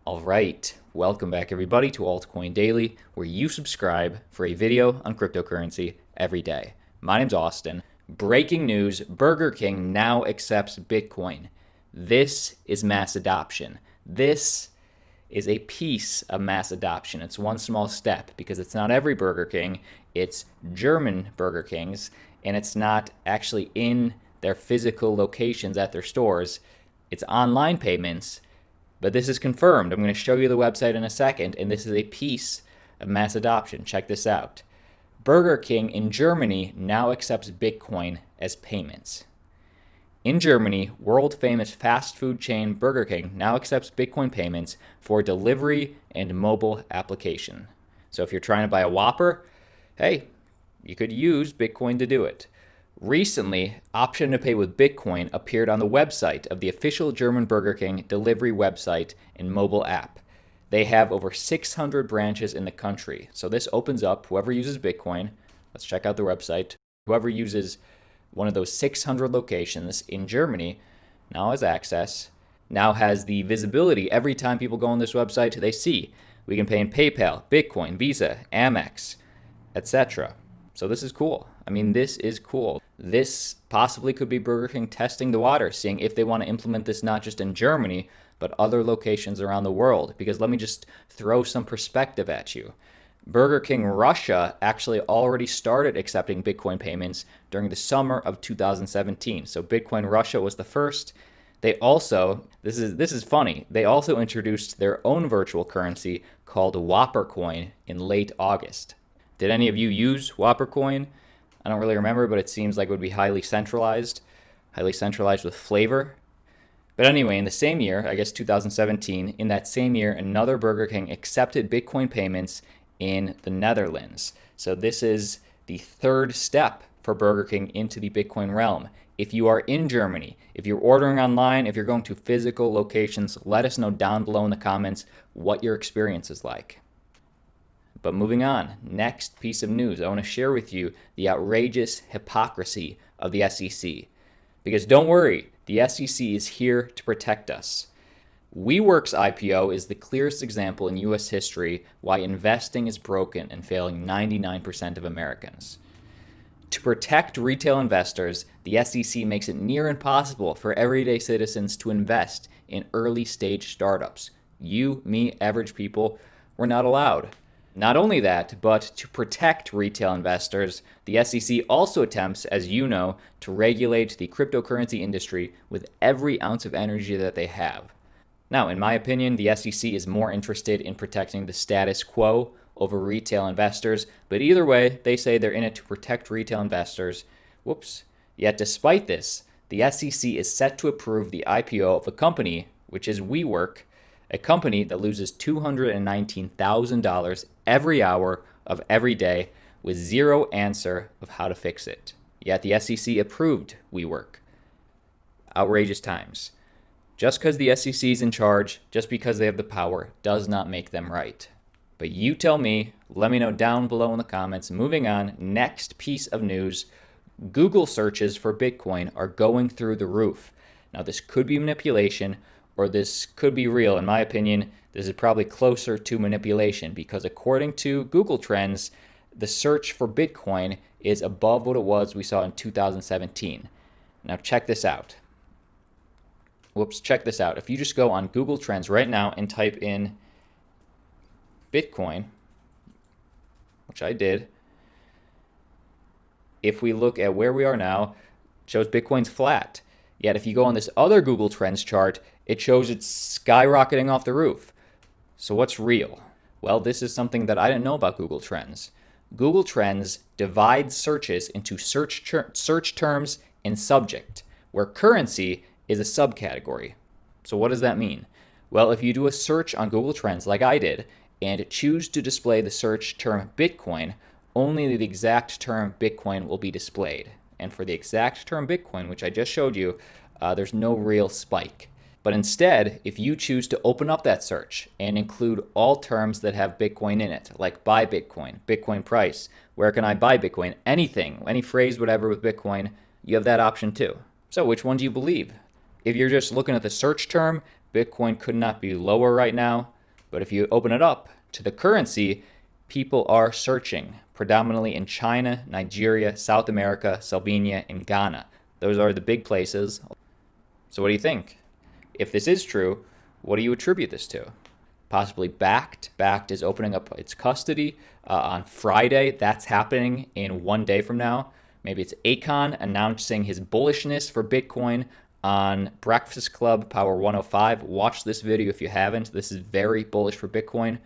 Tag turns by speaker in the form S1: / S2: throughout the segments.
S1: All right, welcome back everybody to Altcoin Daily, where you subscribe for a video on cryptocurrency every day. My name's Austin. Breaking news, Burger King now accepts Bitcoin. This is mass adoption. This is a piece of mass adoption. It's one small step because it's not every Burger King, it's German Burger Kings, and it's not actually in their physical locations at their stores. It's online payments. But this is confirmed. I'm going to show you the website in a second, and this is a piece of mass adoption. Check this out. Burger King in Germany now accepts Bitcoin as payments. In Germany, world-famous fast food chain Burger King now accepts Bitcoin payments for delivery and mobile application. So if you're trying to buy a Whopper, hey, you could use Bitcoin to do it. Recently, option to pay with Bitcoin appeared on the website of the official German Burger King delivery website and mobile app. They have over 600 branches in the country. So this opens up whoever uses Bitcoin. Let's check out the website. Whoever uses one of those 600 locations in Germany now has access, now has the visibility. Every time people go on this website, they see we can pay in PayPal, Bitcoin, Visa, Amex, etc. So this is cool. I mean, this is cool. This possibly could be Burger King testing the water, seeing if they want to implement this not just in Germany, but other locations around the world. Because let me just throw some perspective at you. Burger King Russia actually already started accepting Bitcoin payments during the summer of 2017. So Bitcoin Russia was the first. They also, this is funny, they also introduced their own virtual currency called Whopper Coin in late August. Did any of you use Whopper Coin? I don't really remember, but it seems like it would be highly centralized with flavor. But anyway, in the same year, I guess 2017, in that same year, another Burger King accepted Bitcoin payments in the Netherlands. So this is the third step for Burger King into the Bitcoin realm. If you are in Germany, if you're ordering online, if you're going to physical locations, let us know down below in the comments what your experience is like. But moving on, next piece of news, I want to share with you the outrageous hypocrisy of the SEC. Because don't worry, the SEC is here to protect us. WeWork's IPO is the clearest example in US history why investing is broken and failing 99% of Americans. To protect retail investors, the SEC makes it near impossible for everyday citizens to invest in early stage startups. You, me, average people, we're not allowed. Not only that, but to protect retail investors, the SEC also attempts, as you know, to regulate the cryptocurrency industry with every ounce of energy that they have. Now, in my opinion, the SEC is more interested in protecting the status quo over retail investors, but either way, they say they're in it to protect retail investors. Yet despite this, the SEC is set to approve the IPO of a company, which is WeWork, a company that loses $219,000 every hour of every day with zero answer of how to fix it. Yet the SEC approved WeWork. Outrageous times. Just because the SEC is in charge, just because they have the power, does not make them right. But you tell me, let me know down below in the comments. Moving on, next piece of news. Google searches for Bitcoin are going through the roof. Now this could be manipulation, or this could be real. In my opinion, this is probably closer to manipulation because according to Google Trends, the search for Bitcoin is above what it was we saw in 2017. Now check this out. Check this out. If you just go on Google Trends right now and type in Bitcoin, which I did, if we look at where we are now, it shows Bitcoin's flat. Yet if you go on this other Google Trends chart, it shows it's skyrocketing off the roof. So what's real? Well, this is something that I didn't know about Google Trends. Google Trends divides searches into search terms and subject, where currency is a subcategory. So what does that mean? Well, if you do a search on Google Trends like I did and choose to display the search term Bitcoin, only the exact term Bitcoin will be displayed. And for the exact term Bitcoin, which I just showed you, there's no real spike. But instead, if you choose to open up that search and include all terms that have Bitcoin in it, like buy Bitcoin, Bitcoin price, where can I buy Bitcoin, anything, any phrase, whatever with Bitcoin, you have that option too. So which one do you believe? If you're just looking at the search term, Bitcoin could not be lower right now. But if you open it up to the currency, people are searching, predominantly in China, Nigeria, South America, Slovenia, and Ghana. Those are the big places. So what do you think? If this is true, what do you attribute this to? Possibly Bakkt. Bakkt is opening up its custody on Friday. That's happening in 1 day from now. Maybe it's Vechain announcing his bullishness for Bitcoin on Breakfast Club Power 105. Watch this video if you haven't. This is very bullish for Bitcoin.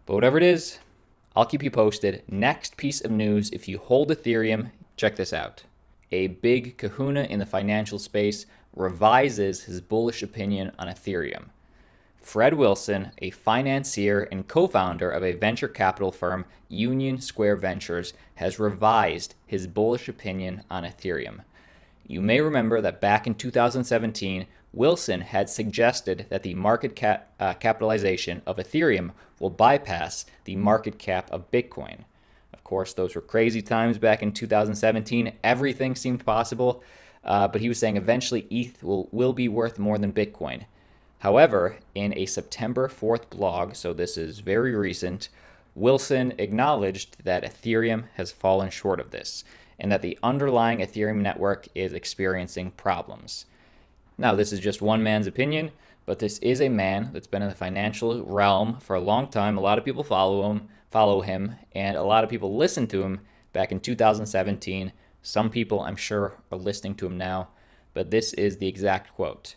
S1: But whatever it is, I'll keep you posted. Next piece of news, if you hold Ethereum, check this out. A big kahuna in the financial space revises his bullish opinion on Ethereum. Fred Wilson, a financier and co-founder of a venture capital firm, Union Square Ventures, has revised his bullish opinion on Ethereum. You may remember that back in 2017, Wilson had suggested that the market capitalization of Ethereum will bypass the market cap of Bitcoin. Of course, those were crazy times back in 2017. Everything seemed possible, but he was saying eventually ETH will be worth more than Bitcoin. However, in a September 4th blog, so this is very recent, Wilson acknowledged that Ethereum has fallen short of this and that the underlying Ethereum network is experiencing problems. Now, this is just one man's opinion, but this is a man that's been in the financial realm for a long time. A lot of people follow him, and a lot of people listened to him back in 2017. Some people, I'm sure, are listening to him now, but this is the exact quote.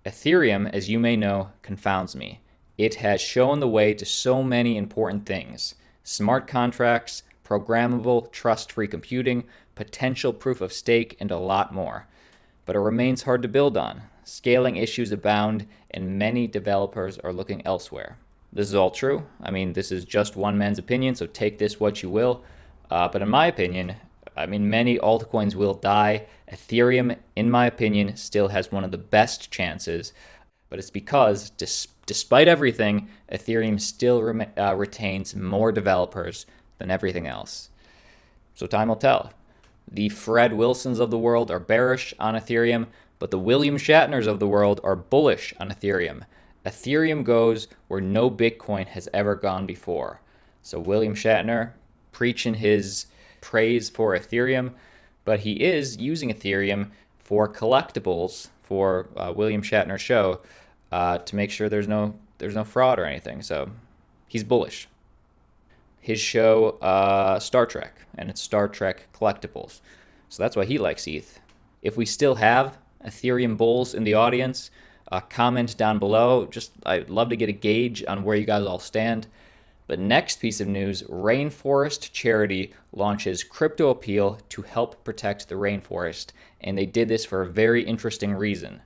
S1: Ethereum, as you may know, confounds me. It has shown the way to so many important things: smart contracts, programmable, trust-free computing, potential proof of stake, and a lot more. But it remains hard to build on. Scaling issues abound, and many developers are looking elsewhere. This is all true. I mean, this is just one man's opinion, so take this what you will. But in my opinion, many altcoins will die. Ethereum, in my opinion, still has one of the best chances, but it's because, despite everything, Ethereum still retains more developers than everything else. So time will tell. The Fred Wilsons of the world are bearish on Ethereum, but the William Shatners of the world are bullish on Ethereum. Ethereum goes where no Bitcoin has ever gone before. So William Shatner preaching his praise for Ethereum, but he is using Ethereum for collectibles for William Shatner's show to make sure there's no fraud or anything. So he's bullish. His show, Star Trek, and it's Star Trek collectibles. So that's why he likes ETH. If we still have Ethereum bulls in the audience, comment down below. I'd love to get a gauge on where you guys all stand. But next piece of news, Rainforest charity launches crypto appeal to help protect the rainforest. And they did this for a very interesting reason.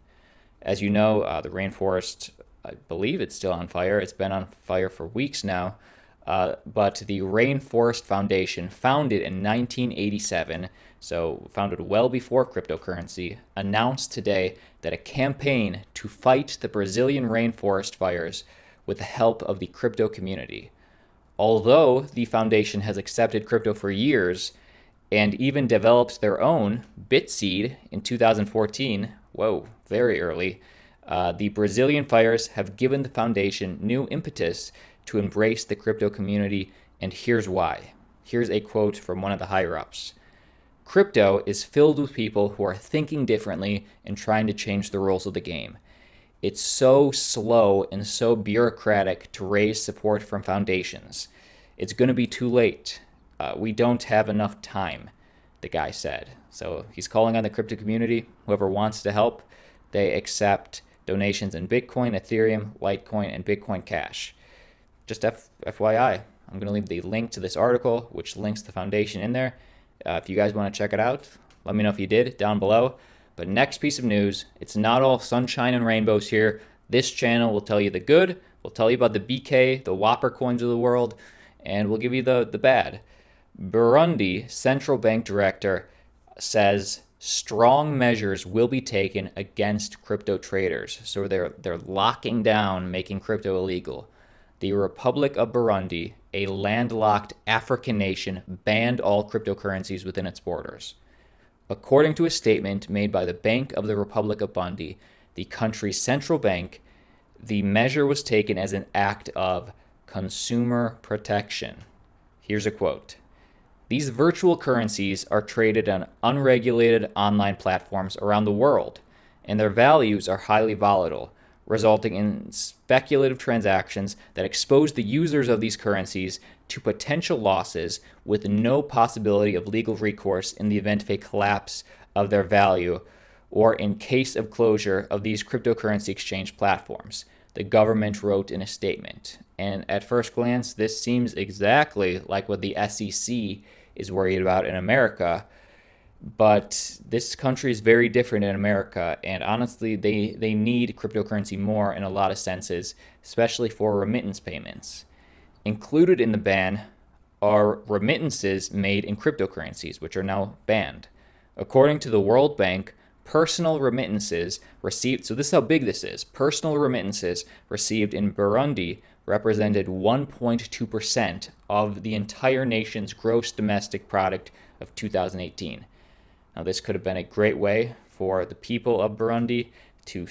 S1: As you know, the rainforest, I believe it's still on fire. It's been on fire for weeks now. But the Rainforest Foundation, founded in 1987, so founded well before cryptocurrency, announced today that a campaign to fight the Brazilian rainforest fires with the help of the crypto community. Although the foundation has accepted crypto for years and even developed their own Bitseed in 2014, whoa, very early, the Brazilian fires have given the foundation new impetus to embrace the crypto community, and here's why. Here's a quote from one of the higher-ups. Crypto is filled with people who are thinking differently and trying to change the rules of the game. It's so slow and so bureaucratic to raise support from foundations. It's going to be too late. We don't have enough time, the guy said. So he's calling on the crypto community. Whoever wants to help, they accept donations in Bitcoin, Ethereum, Litecoin, and Bitcoin Cash. Just FYI, I'm going to leave the link to this article, which links the foundation in there. If you guys want to check it out, let me know if you did down below. But next piece of news, it's not all sunshine and rainbows here. This channel will tell you the good, we'll tell you about the BK, the Whopper coins of the world, and we'll give you the bad. Burundi central bank director says strong measures will be taken against crypto traders. So they're locking down making crypto illegal. The Republic of Burundi, a landlocked African nation, banned all cryptocurrencies within its borders. According to a statement made by the Bank of the Republic of Burundi, the country's central bank, The measure was taken as an act of consumer protection. Here's a quote. These virtual currencies are traded on unregulated online platforms around the world, and their values are highly volatile, resulting in speculative transactions that expose the users of these currencies to potential losses with no possibility of legal recourse in the event of a collapse of their value or in case of closure of these cryptocurrency exchange platforms, the government wrote in a statement. And at first glance, this seems exactly like what the SEC is worried about in America. But this country is very different in America, and honestly, they need cryptocurrency more in a lot of senses, especially for remittance payments. Included in the ban are remittances made in cryptocurrencies, which are now banned. According to the World Bank, personal remittances received, so this is how big this is, personal remittances received in Burundi represented 1.2% of the entire nation's gross domestic product of 2018. Now, this could have been a great way for the people of Burundi to,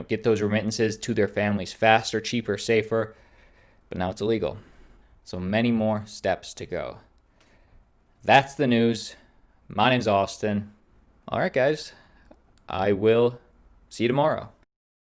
S1: get those remittances to their families faster, cheaper, safer, but now it's illegal. So many more steps to go. That's the news. My name's Austin. All right, guys. I will see you tomorrow.